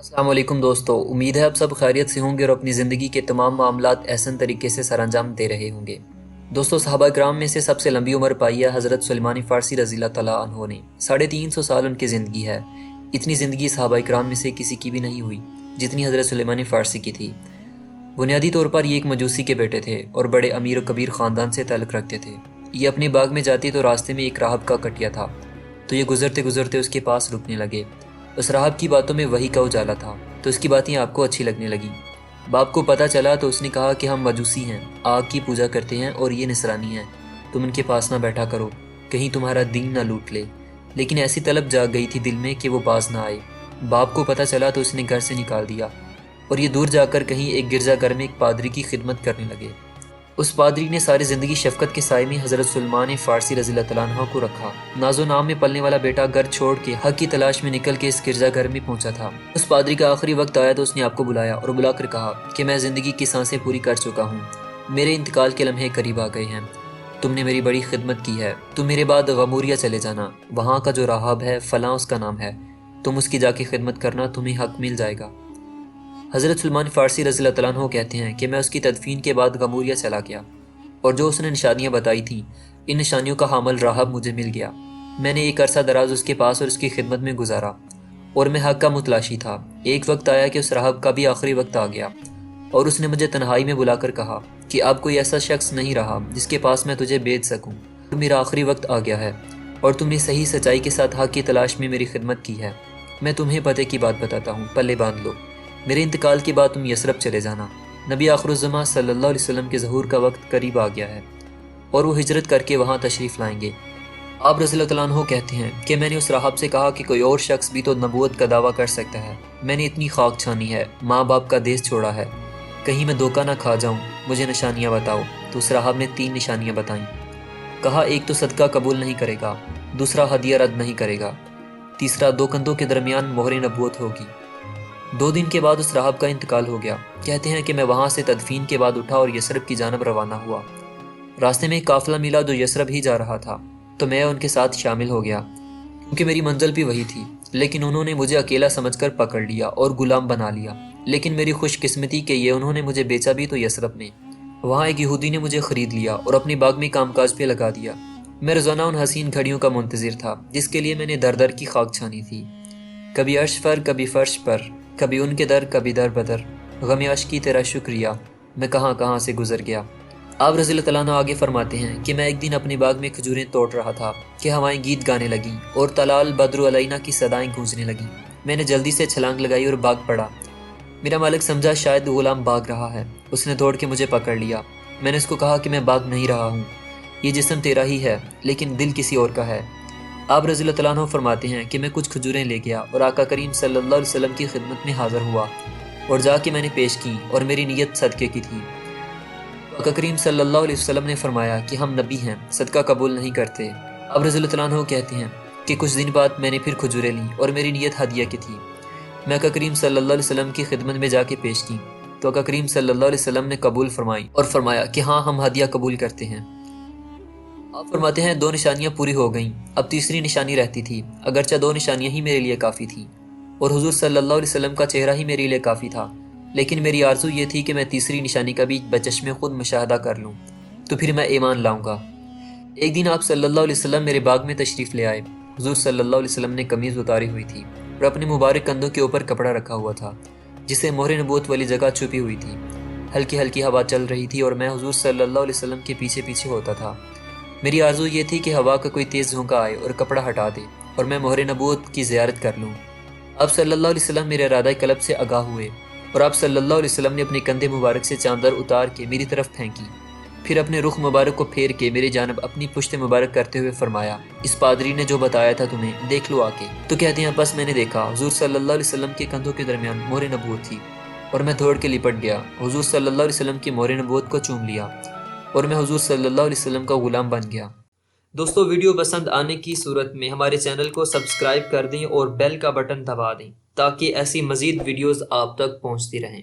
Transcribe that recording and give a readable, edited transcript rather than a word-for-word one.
السلام علیکم دوستو، امید ہے آپ سب خیریت سے ہوں گے اور اپنی زندگی کے تمام معاملات احسن طریقے سے سر انجام دے رہے ہوں گے۔ دوستو، صحابہ کرام میں سے سب سے لمبی عمر پائی ہے حضرت سلیمان فارسی رضی اللہ تعالیٰ عنہ نے۔ 350 سال ان کی زندگی ہے۔ اتنی زندگی صحابہ کرام میں سے کسی کی بھی نہیں ہوئی جتنی حضرت سلیمان فارسی کی تھی۔ بنیادی طور پر یہ ایک مجوسی کے بیٹے تھے اور بڑے امیر و کبیر خاندان سے تعلق رکھتے تھے۔ یہ اپنے باغ میں جاتے تو راستے میں ایک راہب کا کٹیا تھا، تو یہ گزرتے گزرتے اس کے پاس رکنے لگے۔ اس راہب کی باتوں میں وحی کا اجالا تھا، تو اس کی باتیں آپ کو اچھی لگنے لگیں۔ باپ کو پتہ چلا تو اس نے کہا کہ ہم مجوسی ہیں، آگ کی پوجا کرتے ہیں اور یہ نصرانی ہیں، تم ان کے پاس نہ بیٹھا کرو، کہیں تمہارا دین نہ لوٹ لے۔ لیکن ایسی طلب جاگ گئی تھی دل میں کہ وہ باز نہ آئے۔ باپ کو پتہ چلا تو اس نے گھر سے نکال دیا اور یہ دور جا کر کہیں ایک گرجا گھر میں ایک پادری کی خدمت کرنے لگے۔ اس پادری نے ساری زندگی شفقت کے سائے میں حضرت سلیمان فارسی رضی اللہ تعالیٰ عنہ کو رکھا۔ ناز و نام میں پلنے والا بیٹا گھر چھوڑ کے حق کی تلاش میں نکل کے اس گرجا گھر میں پہنچا تھا۔ اس پادری کا آخری وقت آیا تو اس نے آپ کو بلایا اور بلا کر کہا کہ میں زندگی کی سانسیں پوری کر چکا ہوں، میرے انتقال کے لمحے قریب آ گئے ہیں، تم نے میری بڑی خدمت کی ہے، تم میرے بعد غموریہ چلے جانا، وہاں کا جو راہب ہے فلاں اس کا نام ہے، تم اس کی جا کے خدمت کرنا، تمہیں حق مل جائے گا۔ حضرت سلیمان فارسی رضی اللہ تعالیٰ عنہ کہتے ہیں کہ میں اس کی تدفین کے بعد غموریہ چلا گیا، اور جو اس نے نشانیاں بتائی تھیں ان نشانیوں کا حامل راہب مجھے مل گیا۔ میں نے ایک عرصہ دراز اس کے پاس اور اس کی خدمت میں گزارا، اور میں حق کا متلاشی تھا۔ ایک وقت آیا کہ اس راہب کا بھی آخری وقت آ گیا، اور اس نے مجھے تنہائی میں بلا کر کہا کہ اب کوئی ایسا شخص نہیں رہا جس کے پاس میں تجھے بیچ سکوں، میرا آخری وقت آ گیا ہے اور تم نے صحیح سچائی کے ساتھ حق کی تلاش میں میری خدمت کی ہے۔ میں تمہیں پتے کی بات بتاتا ہوں، پلے باندھ لو، میرے انتقال کے بعد تم یثرب چلے جانا۔ نبی آخر الزماں صلی اللہ علیہ وسلم کے ظہور کا وقت قریب آ گیا ہے اور وہ ہجرت کر کے وہاں تشریف لائیں گے۔ آپ رضی اللہ تعالیٰ عنہ کہتے ہیں کہ میں نے اس راہب سے کہا کہ کوئی اور شخص بھی تو نبوت کا دعویٰ کر سکتا ہے، میں نے اتنی خاک چھانی ہے، ماں باپ کا دیس چھوڑا ہے، کہیں میں دھوکہ نہ کھا جاؤں، مجھے نشانیاں بتاؤ۔ تو اس راہب نے 3 نشانیاں بتائیں۔ کہا ایک تو صدقہ قبول نہیں کرے گا، دوسرا ہدیہ رد نہیں کرے گا، تیسرا 2 کندھوں کے درمیان مہر نبوت ہوگی۔ 2 دن کے بعد اس راہب کا انتقال ہو گیا۔ کہتے ہیں کہ میں وہاں سے تدفین کے بعد اٹھا اور یثرب کی جانب روانہ ہوا۔ راستے میں ایک قافلہ ملا جو یثرب ہی جا رہا تھا، تو میں ان کے ساتھ شامل ہو گیا کیونکہ میری منزل بھی وہی تھی، لیکن انہوں نے مجھے اکیلا سمجھ کر پکڑ لیا اور غلام بنا لیا۔ لیکن میری خوش قسمتی کہ یہ انہوں نے مجھے بیچا بھی تو یثرب میں، وہاں ایک یہودی نے مجھے خرید لیا اور اپنے باغ میں کام کاج پہ لگا دیا۔ میں روزانہ ان حسین گھڑیوں کا منتظر تھا جس کے لیے میں نے در در کی خاک چھانی تھی، کبھی عرش پر کبھی فرش پر، کبھی ان کے در کبھی در بدر، غم عاشقی تیرا شکریہ، میں کہاں کہاں سے گزر گیا۔ آپ رضی اللہ تعالیٰ عنہ آگے فرماتے ہیں کہ میں ایک دن اپنے باغ میں کھجوریں توڑ رہا تھا کہ ہوائیں گیت گانے لگیں اور طلال بدر علینا کی صدائیں گونجنے لگیں۔ میں نے جلدی سے چھلانگ لگائی اور بھاگ پڑا۔ میرا مالک سمجھا شاید غلام بھاگ رہا ہے، اس نے دوڑ کے مجھے پکڑ لیا۔ میں نے اس کو کہا کہ میں بھاگ نہیں رہا ہوں، یہ جسم تیرا ہی ہے لیکن دل کسی اور کا ہے۔ آپ رضی اللہ تعالیٰ عنہ فرماتے ہیں کہ میں کچھ کھجوریں لے گیا اور آقا کریم صلی اللہ علیہ وسلم کی خدمت میں حاضر ہوا اور جا کے میں نے پیش کی اور میری نیت صدقے کی تھی۔ آقا کریم صلی اللہ علیہ وسلم نے فرمایا کہ ہم نبی ہیں، صدقہ قبول نہیں کرتے۔ اب رضی اللہ تعالیٰ عنہ کہتے ہیں کہ کچھ دن بعد میں نے پھر کھجوریں لیں اور میری نیت ہدیہ کی تھی۔ میں آقا کریم صلی اللہ علیہ وسلم کی خدمت میں جا کے پیش کی تو آقا کریم صلی اللہ علیہ وسلم نے قبول فرمائی اور فرمایا کہ ہاں ہم ہدیہ قبول کرتے ہیں۔ آپ فرماتے ہیں 2 نشانیاں پوری ہو گئیں، اب تیسری نشانی رہتی تھی، اگرچہ 2 نشانیاں ہی میرے لیے کافی تھیں اور حضور صلی اللہ علیہ وسلم کا چہرہ ہی میرے لیے کافی تھا، لیکن میری آرزو یہ تھی کہ میں تیسری نشانی کا بھی بچشم خود مشاہدہ کر لوں تو پھر میں ایمان لاؤں گا۔ ایک دن آپ صلی اللہ علیہ وسلم میرے باغ میں تشریف لے آئے۔ حضور صلی اللہ علیہ وسلم نے قمیض اتاری ہوئی تھی اور اپنے مبارک کندھوں کے اوپر کپڑا رکھا ہوا تھا جسے مہر نبوت والی جگہ چھپی ہوئی تھی۔ ہلکی ہلکی ہوا چل رہی تھی اور میں حضور صلی اللہ علیہ وسلم کے پیچھے پیچھے ہوتا تھا۔ میری آرزو یہ تھی کہ ہوا کا کوئی تیز جھونکا آئے اور کپڑا ہٹا دے اور میں مہر نبوت کی زیارت کر لوں۔ اب صلی اللہ علیہ وسلم میرے ارادہ قلب سے آگاہ ہوئے اور آپ صلی اللہ علیہ وسلم نے اپنے کندھے مبارک سے چادر اتار کے میری طرف پھینکی، پھر اپنے رخ مبارک کو پھیر کے میری جانب اپنی پشت مبارک کرتے ہوئے فرمایا، اس پادری نے جو بتایا تھا تمہیں دیکھ لو آ کے۔ تو کہتے ہیں بس میں نے دیکھا، حضور صلی اللہ علیہ وسلم کے کندھوں کے درمیان مہر نبوت تھی اور میں دوڑ کے لپٹ گیا، حضور صلی اللہ علیہ وسلم کی مہر نبوت کو چوم لیا اور میں حضور صلی اللہ علیہ وسلم کا غلام بن گیا۔ دوستو، ویڈیو پسند آنے کی صورت میں ہمارے چینل کو سبسکرائب کر دیں اور بیل کا بٹن دبا دیں تاکہ ایسی مزید ویڈیوز آپ تک پہنچتی رہیں۔